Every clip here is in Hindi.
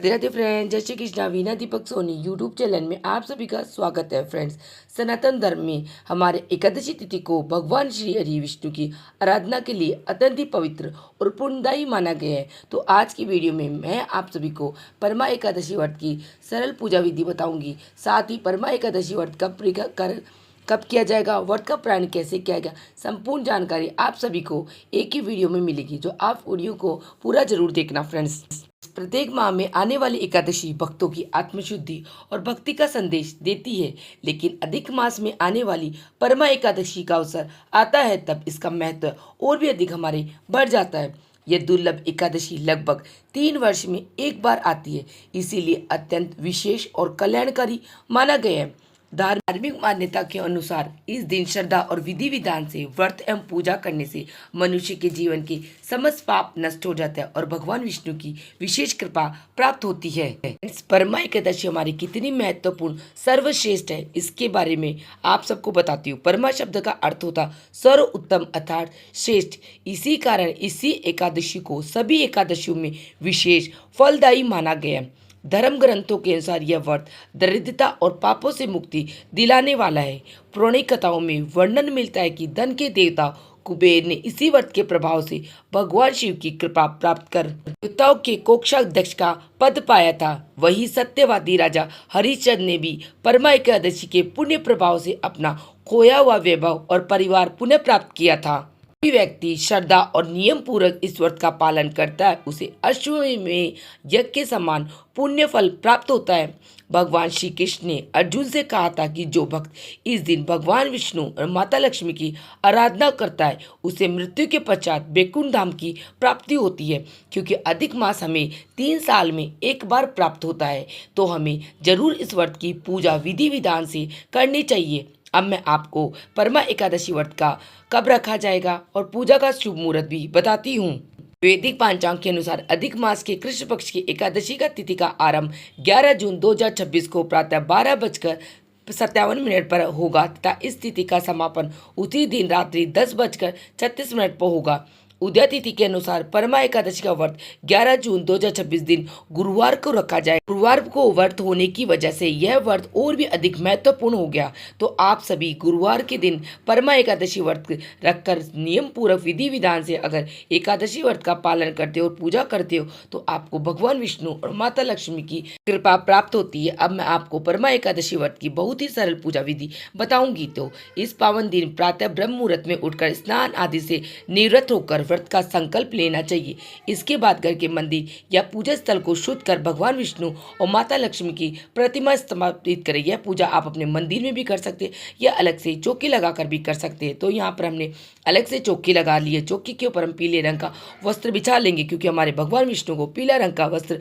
राधे फ्रेंड्स, जय श्री कृष्णा। वीना दीपक सोनी यूट्यूब चैनल में आप सभी का स्वागत है। फ्रेंड्स, सनातन धर्म में हमारे एकादशी तिथि को भगवान श्री हरि विष्णु की आराधना के लिए अत्यंत ही पवित्र और पुण्यदायी माना गया है। तो आज की वीडियो में मैं आप सभी को परमा एकादशी व्रत की सरल पूजा विधि बताऊंगी। साथ ही परमा एकादशी व्रत कब किया जाएगा, व्रत का प्राण कैसे किया गया, संपूर्ण जानकारी आप सभी को एक ही वीडियो में मिलेगी, जो आप वीडियो को पूरा जरूर देखना। फ्रेंड्स, प्रत्येक माह में आने वाली एकादशी भक्तों की आत्मशुद्धि और भक्ति का संदेश देती है, लेकिन अधिक मास में आने वाली परमा एकादशी का अवसर आता है तब इसका महत्व और भी अधिक हमारे बढ़ जाता है। यह दुर्लभ एकादशी लगभग 3 वर्ष में एक बार आती है, इसीलिए अत्यंत विशेष और कल्याणकारी माना गया है। धार्मिक मान्यता के अनुसार इस दिन श्रद्धा और विधि विधान से व्रत एवं पूजा करने से मनुष्य के जीवन के समस्त पाप नष्ट हो जाता है और भगवान विष्णु की विशेष कृपा प्राप्त होती है। इस परमा एकादशी हमारी कितनी महत्वपूर्ण सर्वश्रेष्ठ है, इसके बारे में आप सबको बताती हूँ। परमा शब्द का अर्थ होता सर्व उत्तम अर्थात श्रेष्ठ। इसी कारण इसी एकादशी को सभी एकादशियों में विशेष फलदायी माना गया है। धर्म ग्रंथों के अनुसार यह व्रत दरिद्रता और पापों से मुक्ति दिलाने वाला है। पौराणिक कथाओं में वर्णन मिलता है कि धन के देवता कुबेर ने इसी व्रत के प्रभाव से भगवान शिव की कृपा प्राप्त कर देवताओं के कोषाध्यक्ष का पद पाया था। वही सत्यवादी राजा हरिश्चंद्र ने भी परमा एकादशी के पुण्य प्रभाव से अपना खोया हुआ वैभव और परिवार पुनः प्राप्त किया था। कोई व्यक्ति श्रद्धा और नियम पूर्वक इस व्रत का पालन करता है, उसे अश्वमेध यज्ञ के समान पुण्य फल प्राप्त होता है। भगवान श्री कृष्ण ने अर्जुन से कहा था कि जो भक्त इस दिन भगवान विष्णु और माता लक्ष्मी की आराधना करता है उसे मृत्यु के पश्चात वैकुंठ धाम की प्राप्ति होती है। क्योंकि अधिक मास हमें 3 साल में एक बार प्राप्त होता है, तो हमें जरूर इस व्रत की पूजा विधि विधान से करनी चाहिए। अब मैं आपको परमा एकादशी व्रत का कब रखा जाएगा और पूजा का शुभ मुहूर्त भी बताती हूँ। वैदिक पांचांग के अनुसार अधिक मास के कृष्ण पक्ष की एकादशी का तिथि का आरंभ 11 जून 2026 को प्रातः 12:57 पर होगा तथा इस तिथि का समापन उसी दिन रात्रि 10:36 पर होगा। उदय तिथि के अनुसार परमा एकादशी का व्रत 11 जून 2026 दिन गुरुवार को रखा जाए। गुरुवार को व्रत होने की वजह से यह व्रत और भी अधिक महत्वपूर्ण हो गया। तो आप सभी गुरुवार के दिन परमा एकादशी व्रत रखकर नियम पूर्वक विधि विधान से अगर एकादशी व्रत का पालन करते हो और पूजा करते हो तो आपको भगवान विष्णु और माता लक्ष्मी की कृपा प्राप्त होती है। अब मैं आपको परमा एकादशी व्रत की बहुत ही सरल पूजा विधि बताऊंगी। तो इस पावन दिन प्रातः ब्रह्म मुहूर्त में उठकर स्नान आदि से निवृत्त होकर व्रत का संकल्प लेना चाहिए। इसके बाद घर के मंदिर या पूजा स्थल को शुद्ध कर भगवान विष्णु और माता लक्ष्मी की प्रतिमा स्थापित करें। यह पूजा आप अपने मंदिर में भी कर सकते हैं या अलग से चौकी लगाकर भी कर सकते हैं। तो यहाँ पर हमने अलग से चौकी लगा ली है। चौकी के ऊपर हम पीले रंग का वस्त्र बिछा लेंगे, क्योंकि हमारे भगवान विष्णु को पीला रंग का वस्त्र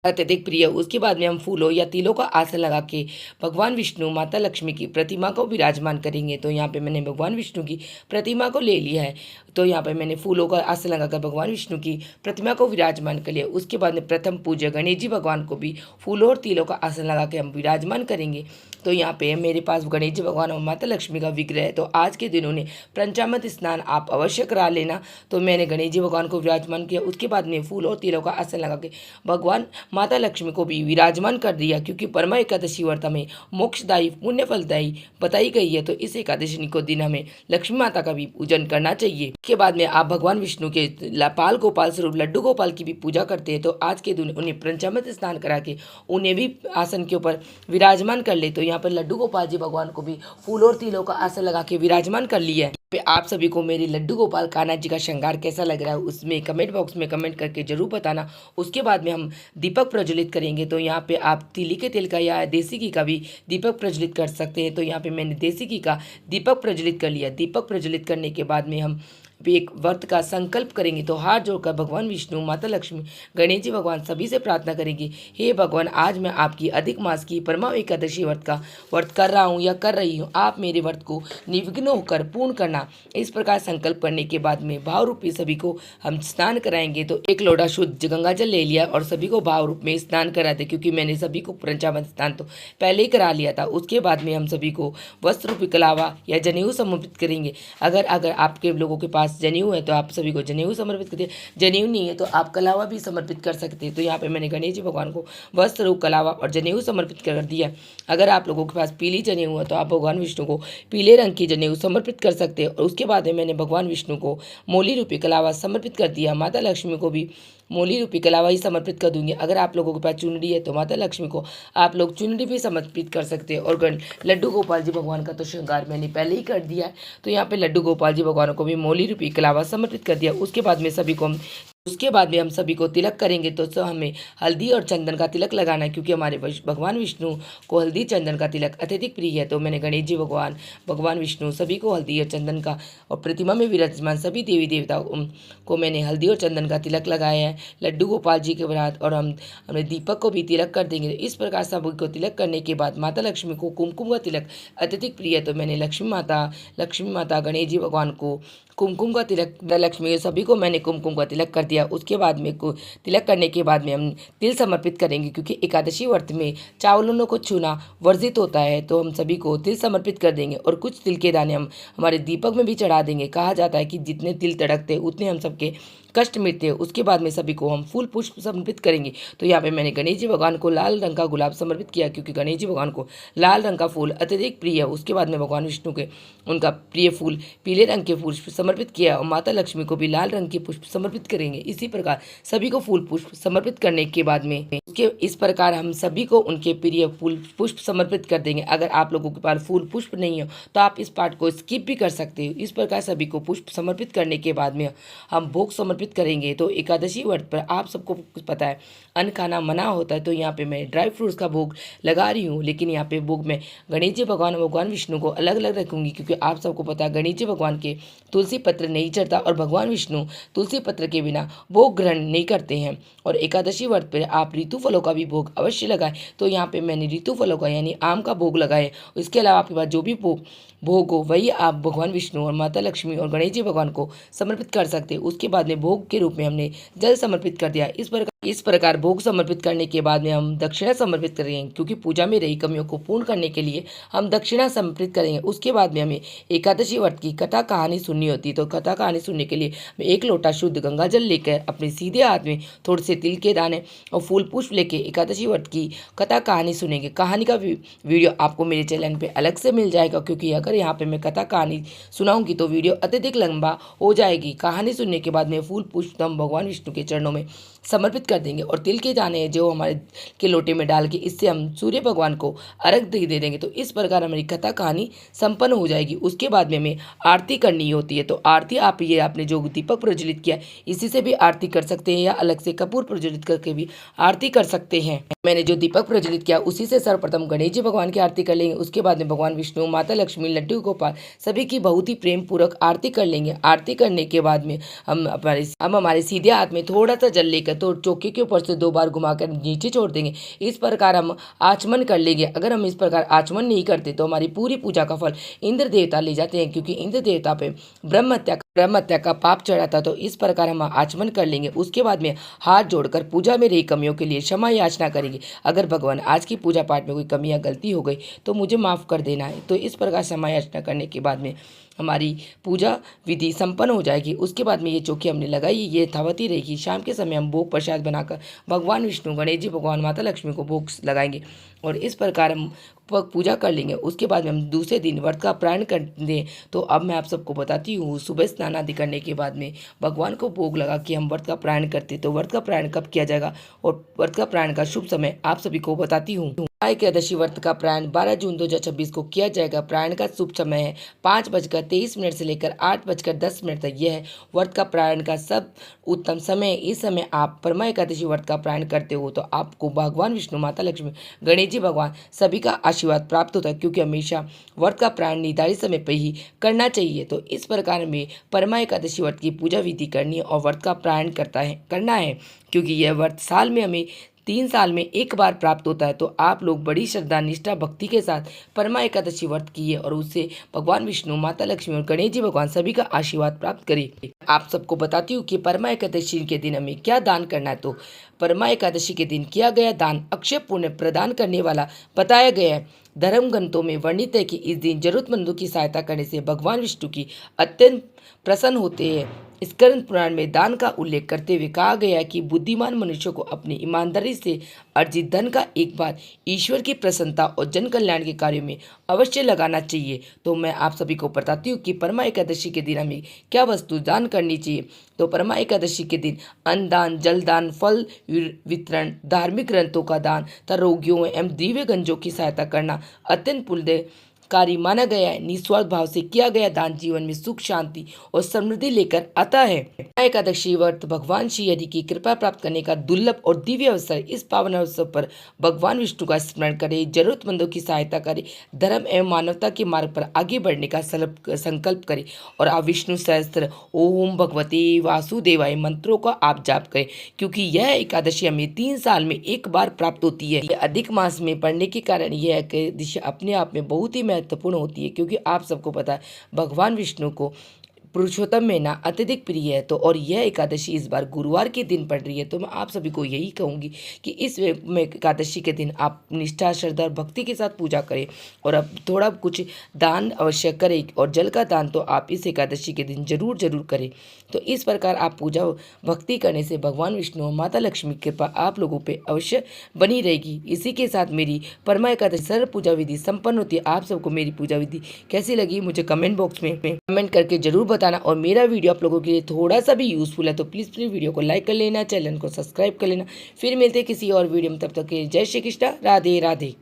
अत्यधिक प्रिय। उसके बाद में हम फूलों या तिलों का आसन लगा के भगवान विष्णु माता लक्ष्मी की प्रतिमा को विराजमान करेंगे। तो यहाँ पे मैंने भगवान विष्णु की प्रतिमा को ले लिया है। तो यहाँ पे मैंने फूलों का आसन लगाकर भगवान विष्णु की प्रतिमा को विराजमान कर लिया। उसके बाद में प्रथम पूज्य गणेश जी भगवान को भी फूलों और तिलों का आसन लगा के हम विराजमान करेंगे। तो यहाँ पे मेरे पास गणेश जी भगवान और माता लक्ष्मी का विग्रह है। तो आज के दिन उन्हें पंचामृत स्नान आप अवश्य करा लेना। तो मैंने गणेश जी भगवान को विराजमान किया। उसके बाद में फूल और तिलों का आसन लगा के भगवान माता लक्ष्मी को भी विराजमान कर दिया। क्योंकि परमा एकादशी व्रत में मोक्षदायी पुण्य फलदायी बताई गई है, तो इस एकादशी को दिन हमें लक्ष्मी माता का भी पूजन करना चाहिए। इसके बाद में आप भगवान विष्णु के पाल गोपाल स्वरूप लड्डू गोपाल की भी पूजा करते हैं। तो आज के दिन उन्हें पंचामृत स्नान करा के उन्हें भी आसन के ऊपर विराजमान कर ले। तो यहाँ पर लड्डू गोपाल जी भगवान को भी फूल और तिलों का आसन लगा के विराजमान कर लिया है। पे आप सभी को मेरे लड्डू गोपाल कान्हा जी का श्रृंगार कैसा लग रहा है उसमें कमेंट बॉक्स में कमेंट करके जरूर बताना। उसके बाद में हम दीपक प्रज्वलित करेंगे। तो यहाँ पे आप तिली के तेल का या देसी घी का भी दीपक प्रज्वलित कर सकते हैं। तो यहाँ पे मैंने देसी घी का दीपक प्रज्वलित कर लिया। दीपक प्रज्वलित करने के बाद में हम भी एक व्रत का संकल्प करेंगे। तो हाथ जोड़कर भगवान विष्णु माता लक्ष्मी गणेश जी भगवान सभी से प्रार्थना करेंगे, हे भगवान, आज मैं आपकी अधिक मास की परमा एकादशी व्रत कर रहा हूँ या कर रही हूँ। आप मेरे व्रत को निर्विघ्न होकर पूर्ण करना। इस प्रकार संकल्प करने के बाद में भाव रूप में सभी को हम स्नान कराएंगे। तो एक लोटा शुद्ध गंगा जल ले लिया और सभी को भाव रूप में स्नान कराते, क्योंकि मैंने सभी को पंचामृत स्नान तो पहले ही करा लिया था। उसके बाद में हम सभी को वस्त्र रूपी कलावा या जनेऊ समर्पित करेंगे। अगर आपके लोगों के पास पास जनेऊ है तो आप सभी को जनेऊ समर्पित करते हैं, जनेऊ नहीं है तो आप कलावा भी समर्पित कर सकते हैं। तो यहाँ पे मैंने गणेश जी भगवान को वस्त्र रूप कलावा और जनेऊ समर्पित कर दिया। अगर आप लोगों के पास पीली जनेऊ है तो आप भगवान विष्णु को पीले रंग की जनेऊ समर्पित कर सकते हैं। और उसके बाद में मैंने भगवान विष्णु को मोली रूपी कलावा समर्पित कर दिया। माता लक्ष्मी को भी मोली रूपी कलावा ही समर्पित कर दूंगी। अगर आप लोगों के पास चुनरी है तो माता लक्ष्मी को आप लोग चुनरी भी समर्पित कर सकते हैं। और लड्डू गोपाल जी भगवान का तो श्रृंगार मैंने पहले ही कर दिया है, तो यहाँ पे लड्डू गोपाल जी भगवान को भी मोली रूपी कलावा समर्पित कर दिया। उसके बाद में हम सभी को तिलक करेंगे। तो हमें हल्दी और चंदन का तिलक लगाना है, क्योंकि हमारे भगवान विष्णु को हल्दी चंदन का तिलक अत्यधिक प्रिय है। तो मैंने गणेश जी भगवान विष्णु सभी को हल्दी और चंदन का, और प्रतिमा में विराजमान सभी देवी देवताओं को मैंने हल्दी और चंदन का तिलक लगाया है। लड्डू गोपाल जी के बाद और हमें दीपक को भी तिलक कर देंगे। इस प्रकार सभी को तिलक करने के बाद माता लक्ष्मी को कुमकुम का तिलक अत्यधिक प्रिय है, तो मैंने लक्ष्मी माता गणेश जी भगवान को कुमकुम का तिलक, लक्ष्मी सभी को मैंने कुमकुम का तिलक कर दिया। उसके बाद में तिलक करने के बाद में हम तिल समर्पित करेंगे, क्योंकि एकादशी व्रत में चावलों को छूना वर्जित होता है। तो हम सभी को तिल समर्पित कर देंगे और कुछ तिल के दाने हम हमारे दीपक में भी चढ़ा देंगे। कहा जाता है कि जितने तिल तड़कते उतने हम सबके कष्ट मिटते हैं। उसके बाद में सभी को हम फूल पुष्प समर्पित करेंगे। तो यहाँ पे मैंने गणेश जी भगवान को लाल रंग का गुलाब समर्पित किया, क्योंकि गणेश जी भगवान को लाल रंग का फूल अत्यधिक प्रिय है। उसके बाद में भगवान विष्णु के उनका प्रिय फूल पीले रंग के पुष्प समर्पित किया, और माता लक्ष्मी को भी लाल रंग के पुष्प समर्पित करेंगे। इसी प्रकार सभी को फूल पुष्प समर्पित करने के बाद में इस प्रकार हम सभी को उनके प्रिय फूल पुष्प समर्पित कर देंगे। अगर आप लोगों के पास फूल पुष्प नहीं हो तो आप इस पार्ट को स्किप भी कर सकते हो। इस प्रकार सभी को पुष्प समर्पित करने के बाद में हम भोग समर्पित करेंगे। तो एकादशी व्रत पर आप सबको पता है अन्न खाना मना होता है, तो यहाँ पे मैं ड्राई फ्रूट्स का भोग लगा रही हूँ। लेकिन यहाँ पे भोग में गणेश जी भगवान विष्णु को अलग अलग रखूंगी, क्योंकि आप सबको पता है गणेश जी भगवान के तुलसी पत्र नहीं चढ़ता और भगवान विष्णु तुलसी पत्र के बिना भोग ग्रहण नहीं करते हैं। और एकादशी व्रत पर आप ऋतु फलों का भी भोग अवश्य लगाएं। तो यहाँ पे मैंने ऋतु फलों का यानी आम का भोग लगाए। इसके अलावा आपके पास जो भी भोग हो वही आप भगवान विष्णु और माता लक्ष्मी और गणेश जी भगवान को समर्पित कर सकते हैं। उसके बाद में भोग के रूप में हमने जल समर्पित कर दिया। इस प्रकार भोग समर्पित करने के बाद में हम दक्षिणा समर्पित करेंगे, क्योंकि पूजा में रही कमियों को पूर्ण करने के लिए हम दक्षिणा समर्पित करेंगे। उसके बाद में हमें एकादशी व्रत की कथा कहानी सुननी होती है। तो कथा कहानी सुनने के लिए एक लोटा शुद्ध गंगा जल लेकर अपने सीधे हाथ में थोड़े से तिल के दाने और फूल पुष्प लेके एकादशी व्रत की कथा कहानी सुनेंगे। कहानी का वीडियो आपको मेरे चैनल पे अलग से मिल जाएगा, क्योंकि अगर यहाँ पे मैं कथा कहानी सुनाऊंगी तो वीडियो अत्यधिक लंबा हो जाएगी। कहानी सुनने के बाद में फूल पुष्प हम भगवान विष्णु के चरणों में समर्पित कर देंगे और तिल के दाने जो हमारे के लोटे में डाल के इससे हम सूर्य भगवान को अर्घ दे देंगे। तो इस प्रकार हमारी कथा कहानी संपन्न हो जाएगी। उसके बाद में हमें आरती करनी होती है। तो आरती आपने जो दीपक प्रज्वलित किया इसी से भी आरती कर सकते हैं, या अलग से कपूर प्रज्वलित करके भी आरती कर सकते हैं। मैंने जो दीपक प्रज्वलित किया उसी से सर्वप्रथम गणेश जी भगवान की आरती कर लेंगे। उसके बाद में भगवान विष्णु, माता लक्ष्मी, लड्डू गोपाल सभी की बहुत ही प्रेम पूर्वक आरती कर लेंगे। आरती करने के बाद में हम हमारे सीधे हाथ में थोड़ा सा जल लेकर तो चौके के ऊपर से 2 बार घुमाकर नीचे छोड़ देंगे। इस प्रकार हम आचमन कर लेंगे। अगर हम इस प्रकार आचमन नहीं करते तो हमारी पूरी पूजा का फल इंद्र देवता ले जाते हैं, क्योंकि इंद्र देवता पे ब्रह्म हत्या का पाप चढ़ा था। तो इस प्रकार हम आचमन कर लेंगे। उसके बाद में हाथ जोड़कर पूजा में रही कमियों के लिए क्षमा याचना करेंगे। अगर भगवान आज की पूजा पाठ में कोई कमी या गलती हो गई तो मुझे माफ़ कर देना है। तो इस प्रकार क्षमा याचना करने के बाद में हमारी पूजा विधि संपन्न हो जाएगी। उसके बाद में ये चौकी हमने लगाई ये यथावत ही रहेगी। शाम के समय हम भोग प्रसाद बनाकर भगवान विष्णु, गणेश जी भगवान, माता लक्ष्मी को भोग लगाएंगे और इस प्रकार हम पूजा कर लेंगे। उसके बाद में हम दूसरे दिन व्रत का प्राण कर दें। तो अब मैं आप सबको बताती हूँ, सुबह स्नान आदि करने के बाद में भगवान को भोग लगा के हम व्रत का प्राण करते। तो व्रत का प्राण कब किया जाएगा और व्रत का प्राण का शुभ समय आप सभी को बताती हूँ। एकादशी व्रत का प्राण 12 जून 2026 को किया जाएगा। प्राण का शुभ समय है 5:23 से लेकर 8:10 तक। यह है व्रत का प्राण का सब उत्तम समय। इस समय आप परमा एकादशी व्रत का प्राण करते हो तो आपको भगवान विष्णु, माता लक्ष्मी, गणेश जी भगवान सभी का आशीर्वाद प्राप्त होता है, क्योंकि हमेशा व्रत का प्राण निर्धारित समय पर ही करना चाहिए। तो इस प्रकार में परमा एकादशी व्रत की पूजा विधि करनी है और व्रत का प्राण करना है, क्योंकि यह व्रत साल में हमें 3 साल में एक बार प्राप्त होता है, तो आप लोग बड़ी श्रद्धा निष्ठा भक्ति के साथ परमा एकादशी व्रत कीजिए और उससे भगवान विष्णु, माता लक्ष्मी और गणेश जी भगवान सभी का आशीर्वाद प्राप्त करिए। आप सबको बताती हूँ कि परमा एकादशी के दिन हमें क्या दान करना है। तो परमा एकादशी के दिन किया गया दान अक्षय पुण्य प्रदान करने वाला बताया गया है। धर्म ग्रंथों में वर्णित है कि इस दिन जरूरतमंदों की सहायता करने से भगवान विष्णु की अत्यंत प्रसन्न होते हैं। स्कंद पुराण में दान का उल्लेख करते हुए कहा गया है कि बुद्धिमान मनुष्य को अपनी ईमानदारी से अर्जित धन का एक बार ईश्वर की प्रसन्नता और जन कल्याण के कार्यों में अवश्य लगाना चाहिए। तो मैं आप सभी को बताती हूँ कि परमा एकादशी के दिन हमें क्या वस्तु दान करनी चाहिए। तो परमा एकादशी के दिन अन्न दान, जल दान, फल वितरण, धार्मिक ग्रंथों का दान तथा रोगियों एवं दिव्य गंजों की सहायता करना अत्यंत पुण्यकारी माना गया है। निस्वार्थ भाव से किया गया दान जीवन में सुख, शांति और समृद्धि लेकर आता है। एकादशी व्रत भगवान श्री हरि की कृपा प्राप्त करने का दुर्लभ और दिव्य अवसर। इस पावन अवसर पर भगवान विष्णु का स्मरण करें, जरूरतमंदों की सहायता करें, धर्म एवं मानवता के मार्ग पर आगे बढ़ने का संकल्प करें और आप विष्णु सहस्त्र ओम भगवते वासुदेवाय मंत्रों का आप जाप करें, क्योंकि यह एकादशी हमें 3 साल में एक बार प्राप्त होती है। अधिक मास में पड़ने के कारण यह एकादशी अपने आप में बहुत ही महत्वपूर्ण होती है, क्योंकि आप सबको पता है भगवान विष्णु को पुरुषोत्तम महीना अत्यधिक प्रिय है। तो और यह एकादशी इस बार गुरुवार के दिन पड़ रही है। तो मैं आप सभी को यही कहूँगी कि इस एकादशी के दिन आप निष्ठा, श्रद्धा और भक्ति के साथ पूजा करें और अब थोड़ा कुछ दान अवश्य करें। और जल का दान तो आप इस एकादशी के दिन जरूर करें। तो इस प्रकार आप पूजा भक्ति करने से भगवान विष्णु और माता लक्ष्मी की कृपा आप लोगों पर अवश्य बनी रहेगी। इसी के साथ मेरी परमा एकादशी सरल पूजा विधि संपन्न होती है। आप सबको मेरी पूजा विधि कैसी लगी मुझे कमेंट बॉक्स में कमेंट करके जरूर बताना। और मेरा वीडियो आप लोगों के लिए थोड़ा सा भी यूजफुल है तो प्लीज़ वीडियो को लाइक कर लेना, चैनल को सब्सक्राइब कर लेना। फिर मिलते हैं किसी और वीडियो में, तब तक के लिए जय श्री कृष्णा, राधे राधे।